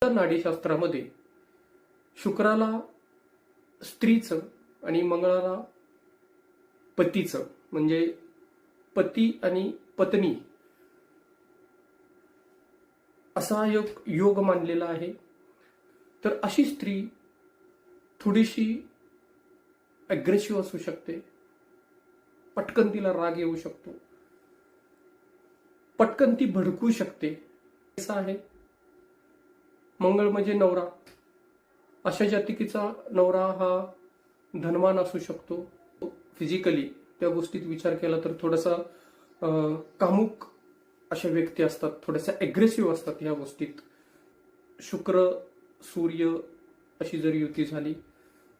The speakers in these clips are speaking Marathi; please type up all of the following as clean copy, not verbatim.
नाडीशास्त्रामध्ये शुक्राला स्त्रीचं आणि मंगळाला पतीचं म्हणजे पती आणि पत्नी असा एक योग मानलेला आहे. तर अशी स्त्री थोडीशी अग्रेसिव्ह असू शकते, पटकन तिला राग येऊ शकतो, पटकन ती भडकू शकते. असं आहे. मंगळ म्हणजे नवरा. अशा जातिकेचा नवरा हा धनवान असू शकतो. फिजिकली त्या गोष्टीत विचार केला तर थोडासा कामुक अशा व्यक्ती असतात, थोड्याशा अग्रेसिव्ह असतात ह्या गोष्टीत. शुक्र सूर्य अशी जर युती झाली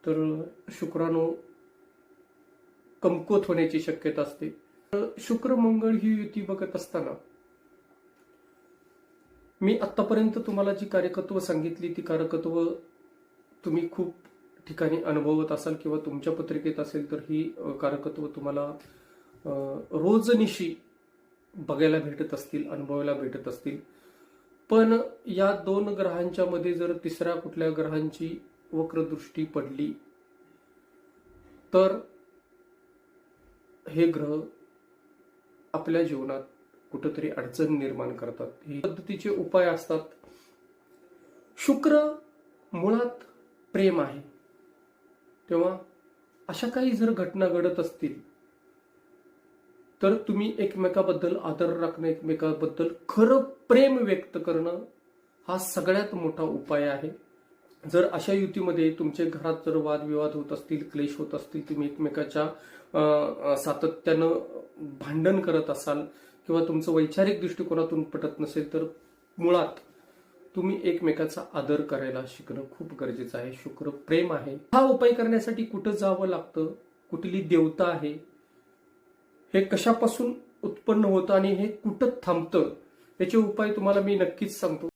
तर शुक्राणू कमकुवत होण्याची शक्यता असते. शुक्र मंगळ ही युती बघत असताना मी आतापर्यंत तुम्हाला जी कार्यकत्व सांगितली ती कार्यकत्व तुम्ही खूप ठिकाणी अनुभवत असाल किंवा तुमच्या पत्रिकेत असेल तर ही कार्यकत्व तुम्हाला रोजनिशी बघायला भेटत असतील, अनुभवायला भेटत असतील. पण या दोन ग्रहांच्या मध्ये जर तिसऱ्या कुठल्या ग्रहांची वक्रदृष्टी पडली तर हे ग्रह आपल्या जीवनात कुठेतरी अडचण निर्माण करतात. ही पद्धतीचे उपाय असतात. शुक्र मुळात प्रेम आहे, तेव्हा अशा काही जर घटना घडत असतील तर तुम्ही एकमेकाबद्दल आदर राखणं, एकमेकाबद्दल खरं प्रेम व्यक्त करणं हा सगळ्यात मोठा उपाय आहे. जर अशा युतीमध्ये तुमच्या घरात जर वादविवाद होत असतील, क्लेश होत असतील, तुम्ही एकमेकाच्या सातत्यानं भांडण करत असाल किंवा तुमचं वैचारिक दृष्टिकोनातून पटत नसेल तर मुळात तुम्ही एकमेकाचा आदर करायला शिकणं खूप गरजेचं आहे. शुक्र प्रेम आहे. हा उपाय करण्यासाठी कुठं जावं लागतं, कुठली देवता आहे, हे कशापासून उत्पन्न होतं आणि हे कुठं थांबतं याचे उपाय तुम्हाला मी नक्कीच सांगतो.